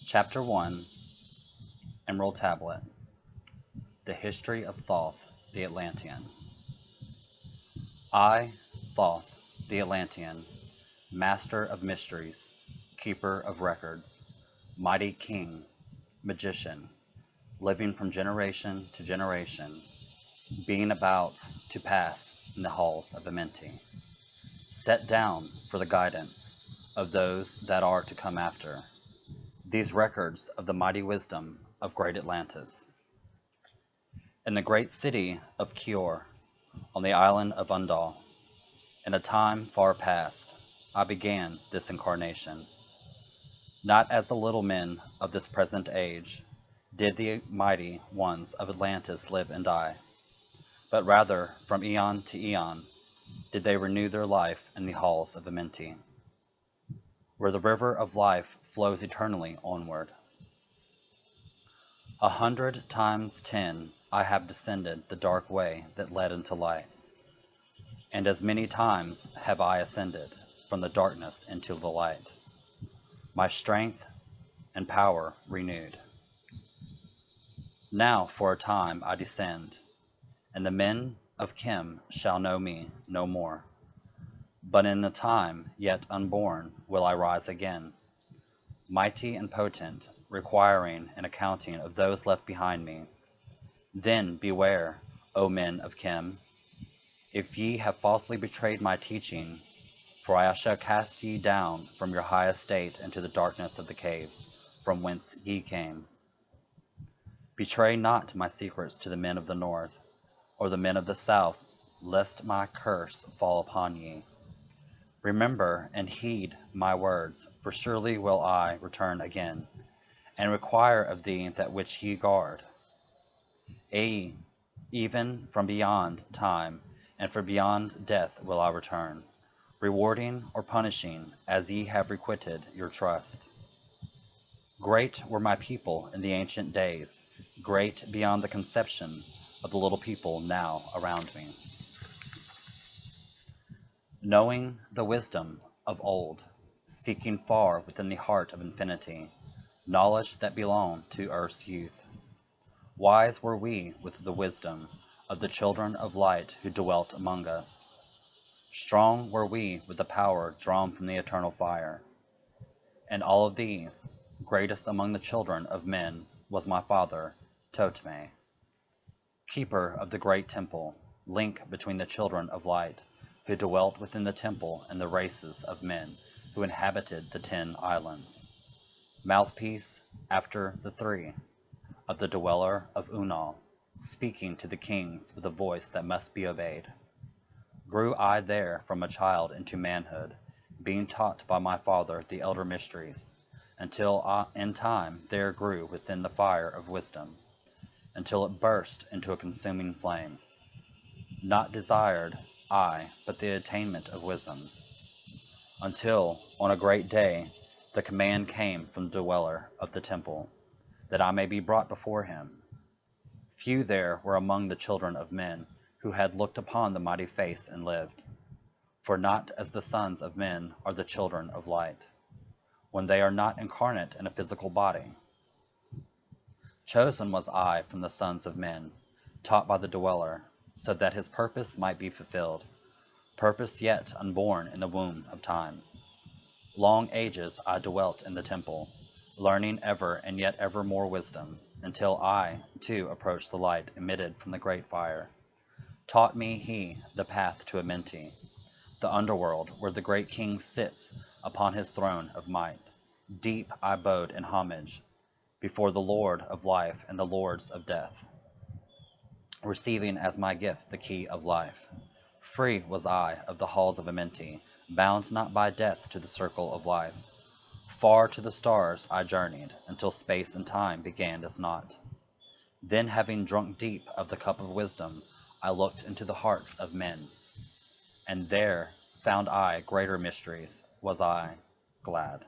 Chapter 1, Emerald Tablet. The History of Thoth the Atlantean. I, Thoth the Atlantean, Master of Mysteries, Keeper of Records, Mighty King, Magician, living from generation to generation, being about to pass in the halls of Amenti, set down for the guidance of those that are to come after, these records of the mighty wisdom of great Atlantis. In the great city of Kior, on the island of Undal, in a time far past, I began this incarnation. Not as the little men of this present age did the mighty ones of Atlantis live and die, but rather from eon to eon did they renew their life in the halls of Amenti, where the river of life flows eternally onward. 100 times 10 I have descended the dark way that led into light, and as many times have I ascended from the darkness into the light, my strength and power renewed. Now for a time I descend, and the men of Kim shall know me no more. But in the time yet unborn will I rise again, mighty and potent, requiring an accounting of those left behind me. Then beware, O men of Kim, if ye have falsely betrayed my teaching, for I shall cast ye down from your high estate into the darkness of the caves, from whence ye came. Betray not my secrets to the men of the north, or the men of the south, lest my curse fall upon ye. Remember and heed my words, for surely will I return again, and require of thee that which ye guard. Even from beyond time, and from beyond death will I return, rewarding or punishing as ye have requited your trust. Great were my people in the ancient days, great beyond the conception of the little people now around me. Knowing the wisdom of old, seeking far within the heart of infinity, knowledge that belonged to earth's youth. Wise were we with the wisdom of the children of light who dwelt among us. Strong were we with the power drawn from the eternal fire. And all of these, greatest among the children of men, was my father, Totme, keeper of the great temple, link between the children of light, who dwelt within the temple and the races of men who inhabited the 10 islands. Mouthpiece after the 3 of the dweller of Unal, speaking to the kings with a voice that must be obeyed. Grew I there from a child into manhood, being taught by my father the elder mysteries, until in time there grew within the fire of wisdom, until it burst into a consuming flame. Not desired I but the attainment of wisdom, until on a great day the command came from the dweller of the temple, that I may be brought before him. Few there were among the children of men who had looked upon the mighty face and lived, for not as the sons of men are the children of light, when they are not incarnate in a physical body. Chosen was I from the sons of men, taught by the dweller, so that his purpose might be fulfilled, purpose yet unborn in the womb of time. Long ages I dwelt in the temple, learning ever and yet ever more wisdom, until I, too, approached the light emitted from the great fire. Taught me he the path to Amenti, the underworld where the great king sits upon his throne of might. Deep I bowed in homage before the Lord of life and the lords of death, receiving as my gift the key of life. Free was I of the halls of Amenti, bound not by death to the circle of life. Far to the stars I journeyed, until space and time began as naught. Then, having drunk deep of the cup of wisdom, I looked into the hearts of men, and there found I greater mysteries. Was I glad?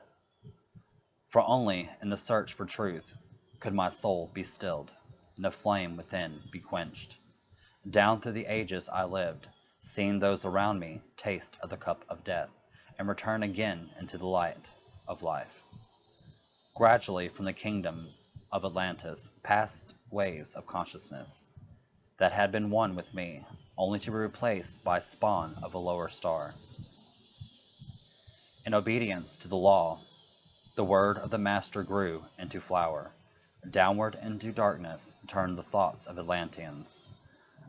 For only in the search for truth could my soul be stilled, and the flame within be quenched. Down through the ages I lived, seeing those around me taste of the cup of death, and return again into the light of life. Gradually, from the kingdoms of Atlantis passed waves of consciousness that had been one with me, only to be replaced by spawn of a lower star. In obedience to the law, the word of the Master grew into flower. Downward into darkness turned the thoughts of Atlanteans,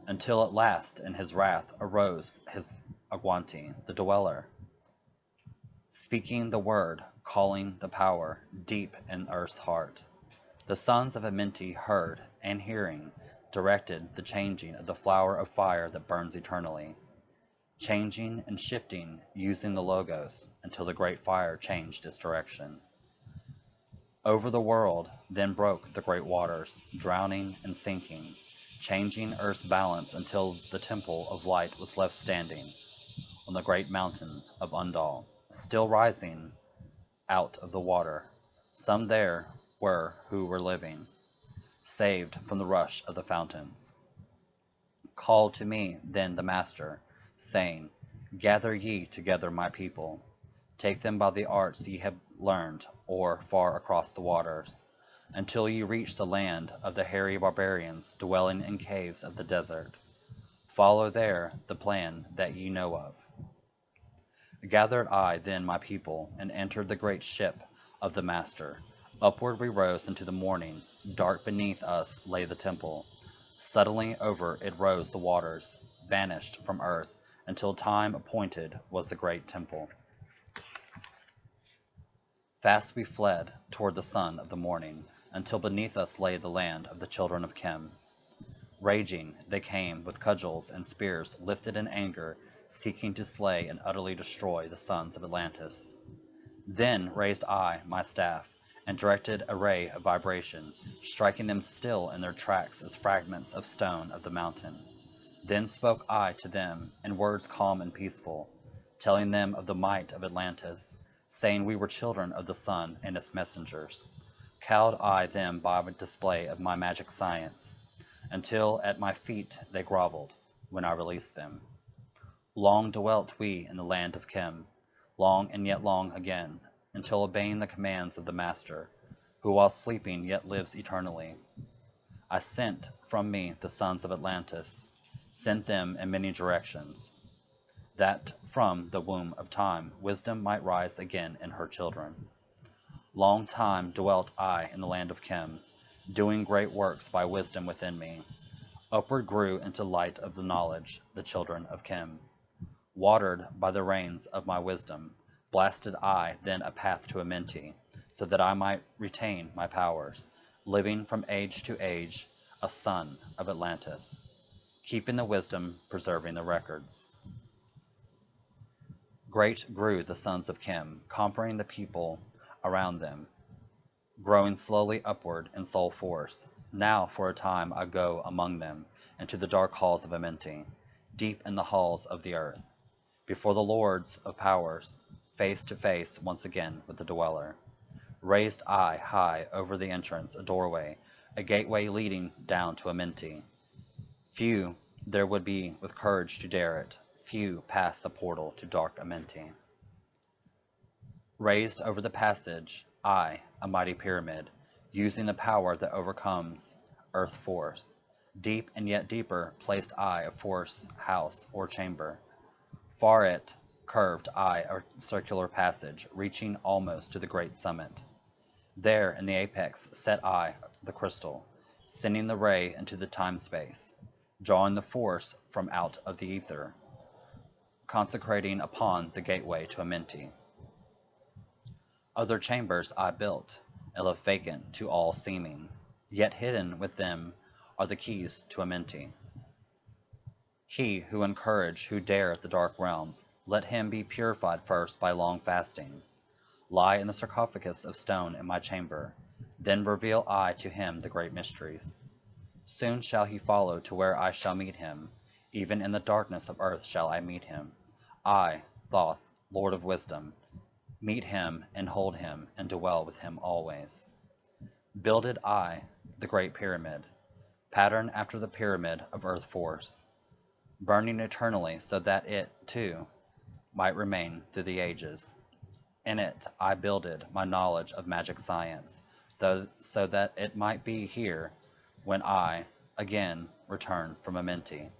until at last in his wrath arose his Agwanti, the Dweller, speaking the word, calling the power deep in earth's heart. The sons of Amenti heard, and hearing, directed the changing of the flower of fire that burns eternally, changing and shifting using the Logos until the great fire changed its direction. Over the world then broke the great waters, drowning and sinking, changing earth's balance until the temple of light was left standing on the great mountain of Undal, still rising out of the water. Some there were who were living, saved from the rush of the fountains. Called to me then the Master, saying, Gather ye together my people, take them by the arts ye have learned, or far across the waters, until ye reach the land of the hairy barbarians dwelling in caves of the desert. Follow there the plan that ye know of. Gathered I then my people, and entered the great ship of the Master. Upward we rose into the morning. Dark beneath us lay the temple. Suddenly over it rose the waters, vanished from earth, until time appointed was the great temple. Fast we fled toward the sun of the morning, until beneath us lay the land of the children of Khem. Raging, they came with cudgels and spears lifted in anger, seeking to slay and utterly destroy the sons of Atlantis. Then raised I my staff, and directed a ray of vibration, striking them still in their tracks as fragments of stone of the mountain. Then spoke I to them in words calm and peaceful, telling them of the might of Atlantis, saying we were children of the sun and its messengers. Cowed I them by a display of my magic science, until at my feet they groveled, when I released them. Long dwelt we in the land of Khem, long and yet long again, until obeying the commands of the Master, who while sleeping yet lives eternally, I sent from me the sons of Atlantis, sent them in many directions, that from the womb of time wisdom might rise again in her children. Long time dwelt I in the land of Khem, doing great works by wisdom within me. Upward grew into light of the knowledge the children of Khem. Watered by the rains of my wisdom, blasted I then a path to Amenti, so that I might retain my powers, living from age to age, a son of Atlantis, keeping the wisdom, preserving the records. Great grew the sons of Khem, conquering the people around them, growing slowly upward in soul force. Now for a time I go among them, into the dark halls of Amenti, deep in the halls of the earth, before the lords of powers, face to face once again with the Dweller. Raised I high over the entrance a doorway, a gateway leading down to Amenti. Few there would be with courage to dare it, few pass the portal to dark Amenti. Raised over the passage, I, a mighty pyramid, using the power that overcomes earth force. Deep and yet deeper placed I a force house or chamber. Far it curved I a circular passage, reaching almost to the great summit. There in the apex set I the crystal, sending the ray into the time-space, drawing the force from out of the ether, consecrating upon the gateway to Amenti. Other chambers I built, and left vacant to all seeming, yet hidden with them are the keys to Amenti. He who in courage who dare the dark realms, let him be purified first by long fasting. Lie in the sarcophagus of stone in my chamber, then reveal I to him the great mysteries. Soon shall he follow to where I shall meet him, even in the darkness of earth shall I meet him. I, Thoth, Lord of Wisdom, meet him and hold him and dwell with him always. Builded I the great pyramid, pattern after the pyramid of earth force, burning eternally so that it, too, might remain through the ages. In it I builded my knowledge of magic science, though, so that it might be here when I again return from Amenti.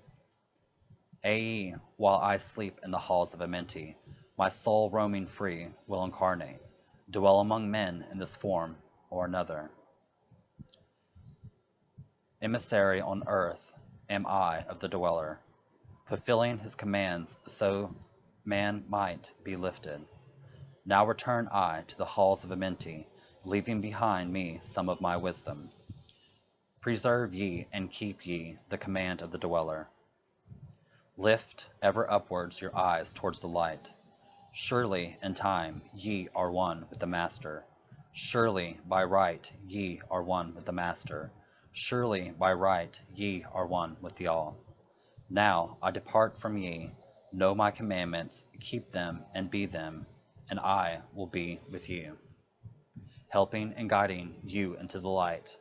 Aye, while I sleep in the halls of Amenti, my soul roaming free will incarnate, dwell among men in this form or another. Emissary on earth am I of the Dweller, fulfilling his commands so man might be lifted. Now return I to the halls of Amenti, leaving behind me some of my wisdom. Preserve ye and keep ye the command of the Dweller. Lift ever upwards your eyes towards the light. Surely in time ye are one with the Master. Surely by right ye are one with the Master. Surely by right ye are one with the All. Now I depart from ye, know my commandments, keep them and be them, and I will be with you, helping and guiding you into the light.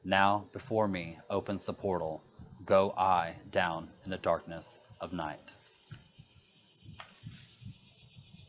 Now before me opens the portal, go I down in the darkness of night.